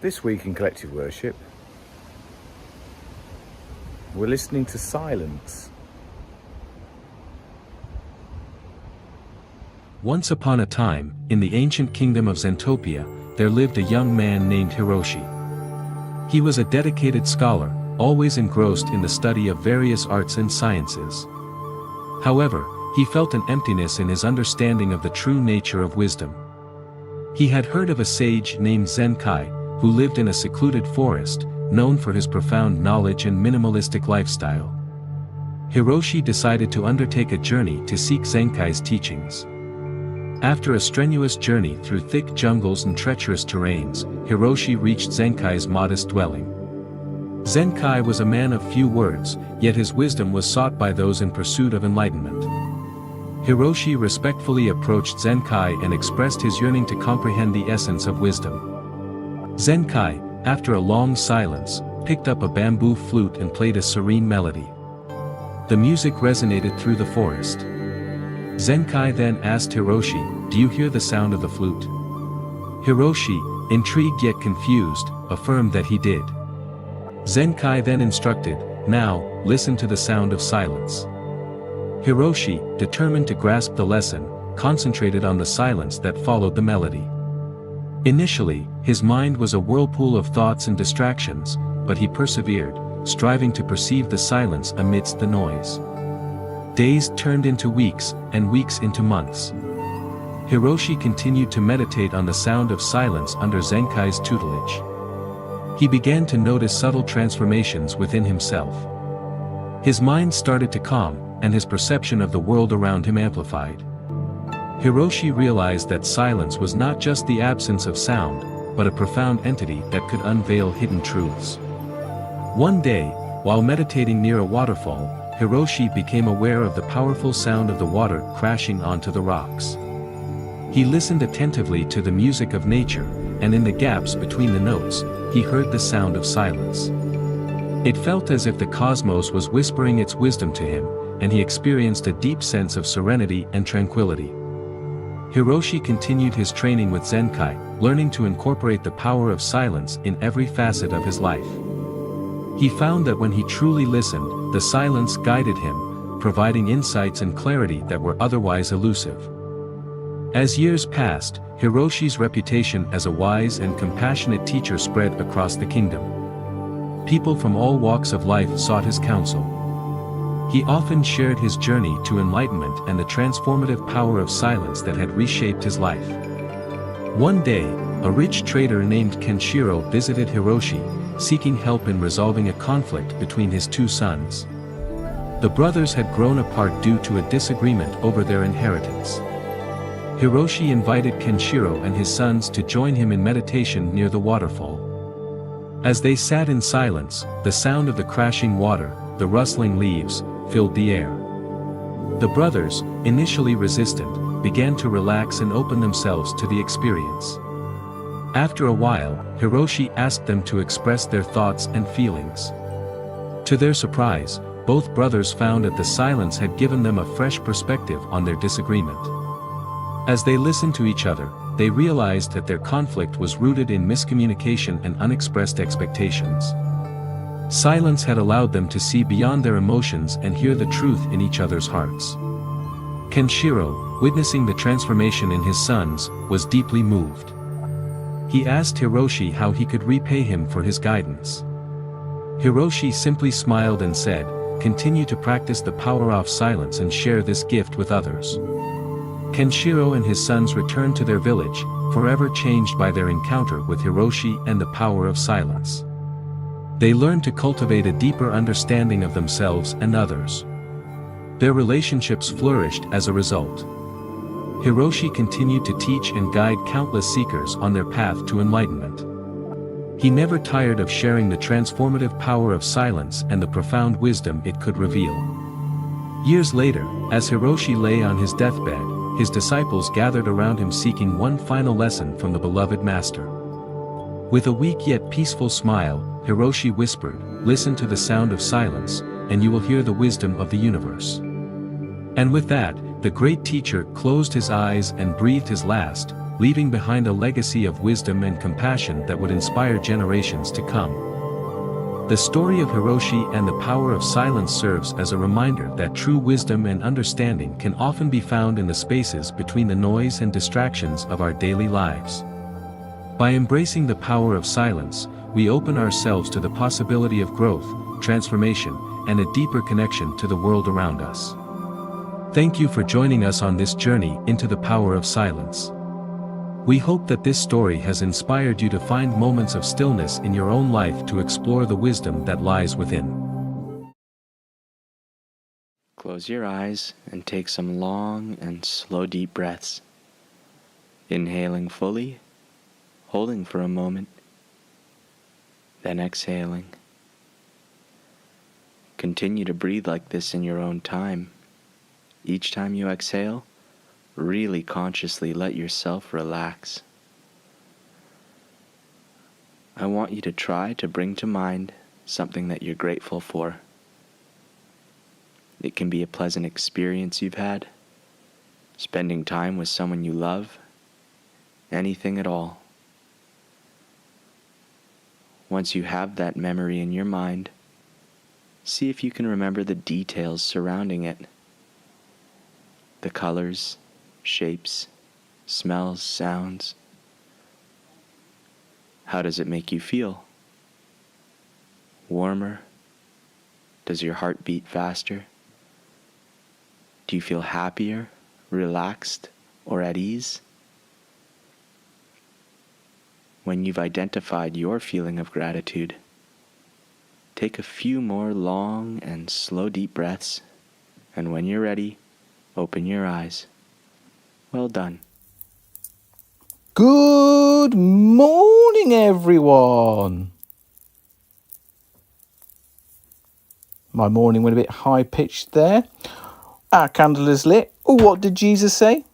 This week in Collective Worship, we're listening to silence. Once upon a time, in the ancient kingdom of Zentopia, there lived a young man named Hiroshi. He was a dedicated scholar, always engrossed in the study of various arts and sciences. However, he felt an emptiness in his understanding of the true nature of wisdom. He had heard of a sage named Zenkai, who lived in a secluded forest, known for his profound knowledge and minimalistic lifestyle. Hiroshi decided to undertake a journey to seek Zenkai's teachings. After a strenuous journey through thick jungles and treacherous terrains, Hiroshi reached Zenkai's modest dwelling. Zenkai was a man of few words, yet his wisdom was sought by those in pursuit of enlightenment. Hiroshi respectfully approached Zenkai and expressed his yearning to comprehend the essence of wisdom. Zenkai, after a long silence, picked up a bamboo flute and played a serene melody. The music resonated through the forest. Zenkai then asked Hiroshi, "Do you hear the sound of the flute?" Hiroshi, intrigued yet confused, affirmed that he did. Zenkai then instructed, "Now, listen to the sound of silence." Hiroshi, determined to grasp the lesson, concentrated on the silence that followed the melody. Initially, his mind was a whirlpool of thoughts and distractions, but he persevered, striving to perceive the silence amidst the noise. Days turned into weeks, and weeks into months. Hiroshi continued to meditate on the sound of silence under Zenkai's tutelage. He began to notice subtle transformations within himself. His mind started to calm, and his perception of the world around him amplified. Hiroshi realized that silence was not just the absence of sound, but a profound entity that could unveil hidden truths. One day, while meditating near a waterfall, Hiroshi became aware of the powerful sound of the water crashing onto the rocks. He listened attentively to the music of nature, and in the gaps between the notes, he heard the sound of silence. It felt as if the cosmos was whispering its wisdom to him, and he experienced a deep sense of serenity and tranquility. Hiroshi continued his training with Zenkai, learning to incorporate the power of silence in every facet of his life. He found that when he truly listened, the silence guided him, providing insights and clarity that were otherwise elusive. As years passed, Hiroshi's reputation as a wise and compassionate teacher spread across the kingdom. People from all walks of life sought his counsel. He often shared his journey to enlightenment and the transformative power of silence that had reshaped his life. One day, a rich trader named Kenshiro visited Hiroshi, seeking help in resolving a conflict between his two sons. The brothers had grown apart due to a disagreement over their inheritance. Hiroshi invited Kenshiro and his sons to join him in meditation near the waterfall. As they sat in silence, the sound of the crashing water, the rustling leaves, filled the air. The brothers, initially resistant, began to relax and open themselves to the experience. After a while, Hiroshi asked them to express their thoughts and feelings. To their surprise, both brothers found that the silence had given them a fresh perspective on their disagreement. As they listened to each other, they realized that their conflict was rooted in miscommunication and unexpressed expectations. Silence had allowed them to see beyond their emotions and hear the truth in each other's hearts. Kenshiro, witnessing the transformation in his sons, was deeply moved. He asked Hiroshi how he could repay him for his guidance. Hiroshi simply smiled and said, "Continue to practice the power of silence and share this gift with others." Kenshiro and his sons returned to their village, forever changed by their encounter with Hiroshi and the power of silence. They learned to cultivate a deeper understanding of themselves and others. Their relationships flourished as a result. Hiroshi continued to teach and guide countless seekers on their path to enlightenment. He never tired of sharing the transformative power of silence and the profound wisdom it could reveal. Years later, as Hiroshi lay on his deathbed, his disciples gathered around him seeking one final lesson from the beloved master. With a weak yet peaceful smile, Hiroshi whispered, "Listen to the sound of silence, and you will hear the wisdom of the universe." And with that, the great teacher closed his eyes and breathed his last, leaving behind a legacy of wisdom and compassion that would inspire generations to come. The story of Hiroshi and the power of silence serves as a reminder that true wisdom and understanding can often be found in the spaces between the noise and distractions of our daily lives. By embracing the power of silence, we open ourselves to the possibility of growth, transformation, and a deeper connection to the world around us. Thank you for joining us on this journey into the power of silence. We hope that this story has inspired you to find moments of stillness in your own life to explore the wisdom that lies within. Close your eyes and take some long and slow deep breaths. Inhaling fully, holding for a moment, then exhaling. Continue to breathe like this in your own time. Each time you exhale, really consciously let yourself relax. I want you to try to bring to mind something that you're grateful for. It can be a pleasant experience you've had, spending time with someone you love, anything at all. Once you have that memory in your mind, see if you can remember the details surrounding it. The colors, shapes, smells, sounds. How does it make you feel? Warmer? Does your heart beat faster? Do you feel happier, relaxed, or at ease? When you've identified your feeling of gratitude, take a few more long and slow deep breaths, and when you're ready, open your eyes. Well done. Good morning, everyone. My morning went a bit high-pitched there. Our candle is lit. Oh, what did Jesus say?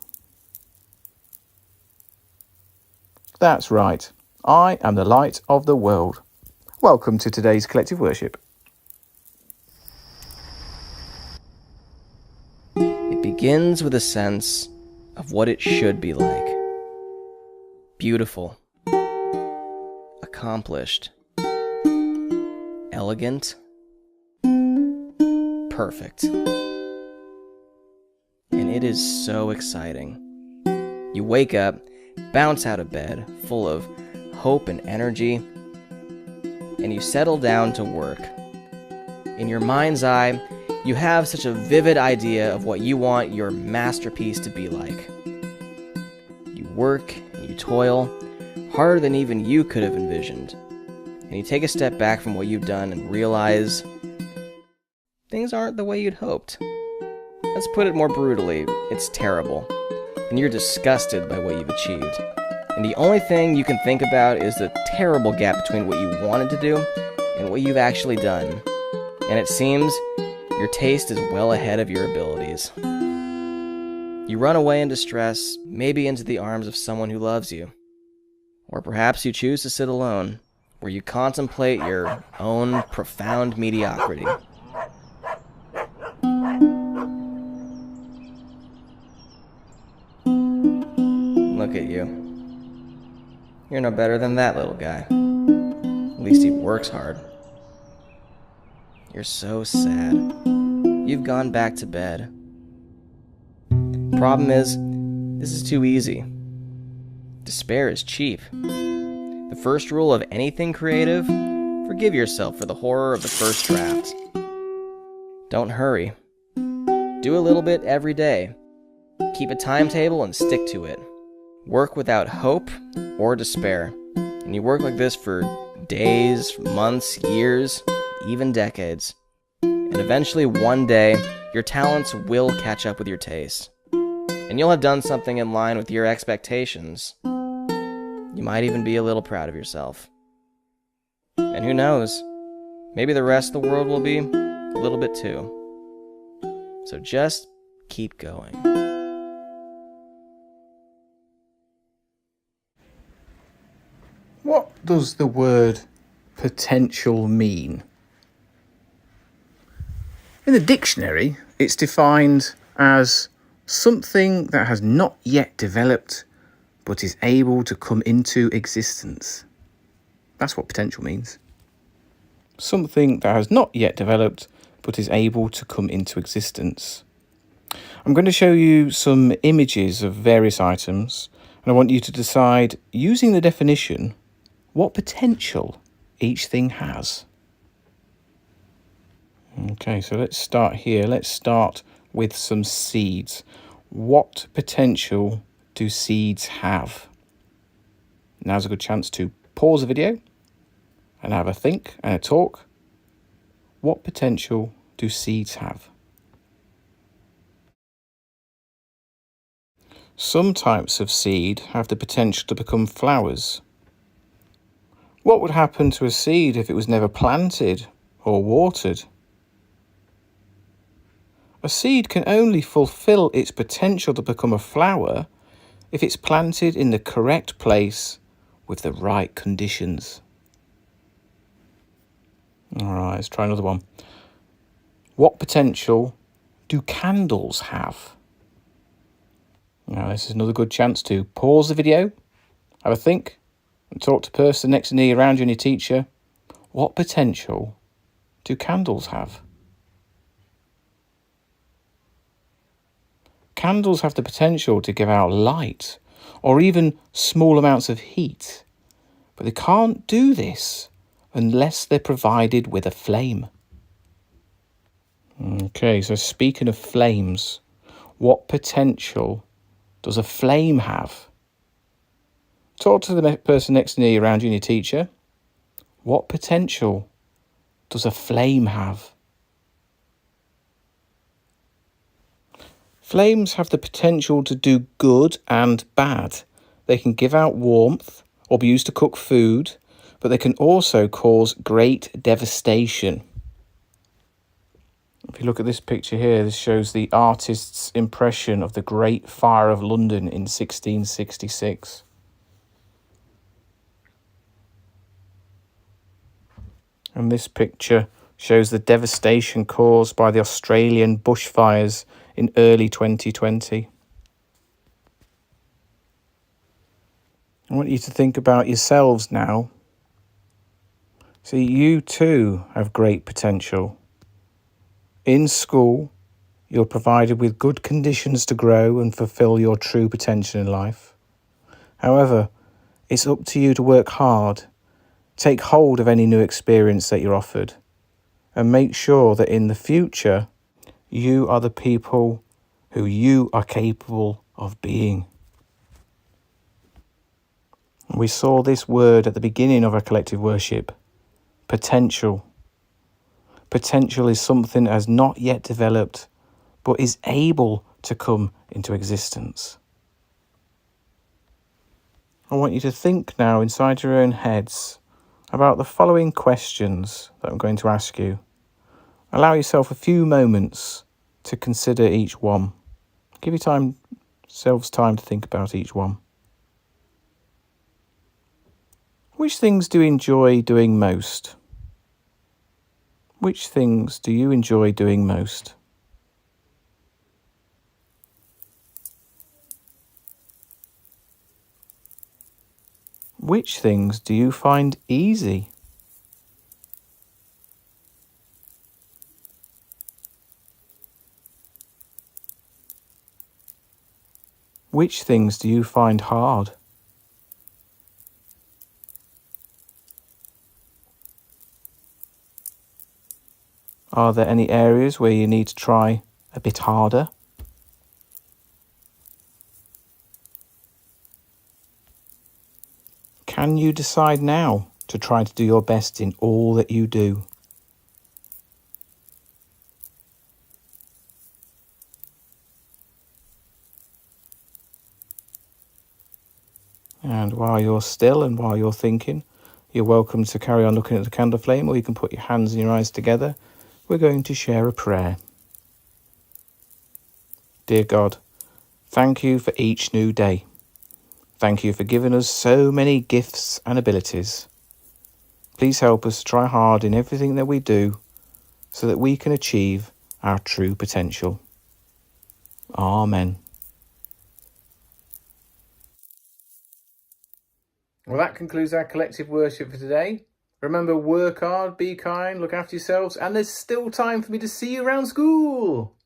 That's right. I am the light of the world. Welcome to today's collective worship. It begins with a sense of what it should be like. Beautiful, accomplished, elegant, perfect. And it is so exciting. You wake up, bounce out of bed, full of hope and energy, and you settle down to work. In your mind's eye, you have such a vivid idea of what you want your masterpiece to be like. You work and you toil, harder than even you could have envisioned. And you take a step back from what you've done and realize things aren't the way you'd hoped. Let's put it more brutally, it's terrible. And you're disgusted by what you've achieved. And the only thing you can think about is the terrible gap between what you wanted to do and what you've actually done. And it seems your taste is well ahead of your abilities. You run away in distress, maybe into the arms of someone who loves you. Or perhaps you choose to sit alone, where you contemplate your own profound mediocrity. Look at you. You're no better than that little guy. At least he works hard. You're so sad. You've gone back to bed. Problem is, this is too easy. Despair is cheap. The first rule of anything creative, forgive yourself for the horror of the first draft. Don't hurry. Do a little bit every day. Keep a timetable and stick to it. Work without hope or despair. And you work like this for days, months, years, even decades. And eventually, one day, your talents will catch up with your taste. And you'll have done something in line with your expectations. You might even be a little proud of yourself. And who knows, maybe the rest of the world will be a little bit too. So just keep going. What does the word potential mean? In the dictionary, it's defined as Something that has not yet developed, but is able to come into existence. That's what potential means. Something that has not yet developed, but is able to come into existence. I'm going to show you some images of various items, and I want you to decide, using the definition, what potential each thing has. Okay, so let's start here. Let's start with some seeds. What potential do seeds have? Now's a good chance to pause the video and have a think and a talk. What potential do seeds have? Some types of seed have the potential to become flowers. What would happen to a seed if it was never planted or watered? A seed can only fulfill its potential to become a flower if it's planted in the correct place with the right conditions. All right, let's try another one. What potential do candles have? Now, this is another good chance to pause the video, have a think, and talk to the person next to you, around you, and your teacher. What potential do candles have? Candles have the potential to give out light or even small amounts of heat, but they can't do this unless they're provided with a flame. Okay, so speaking of flames, what potential does a flame have? Talk to the person next to you, around you, and your teacher. What potential does a flame have? Flames have the potential to do good and bad. They can give out warmth or be used to cook food, but they can also cause great devastation. If you look at this picture here, this shows the artist's impression of the Great Fire of London in 1666. And this picture shows the devastation caused by the Australian bushfires in early 2020. I want you to think about yourselves now. See, you too have great potential. In school, you're provided with good conditions to grow and fulfill your true potential in life. However, it's up to you to work hard, take hold of any new experience that you're offered, and make sure that in the future, you are the people who you are capable of being. We saw this word at the beginning of our collective worship, potential. Potential is something that has not yet developed, but is able to come into existence. I want you to think now inside your own heads about the following questions that I'm going to ask you. Allow yourself a few moments to consider each one. Give yourselves time to think about each one. Which things do you enjoy doing most? Which things do you enjoy doing most? Which things do you find easy? Which things do you find hard? Are there any areas where you need to try a bit harder? Can you decide now to try to do your best in all that you do? And while you're still and while you're thinking, you're welcome to carry on looking at the candle flame, or you can put your hands and your eyes together. We're going to share a prayer. Dear God, thank you for each new day. Thank you for giving us so many gifts and abilities. Please help us try hard in everything that we do so that we can achieve our true potential. Amen. Well, that concludes our collective worship for today. Remember, work hard, be kind, look after yourselves, and there's still time for me to see you around school.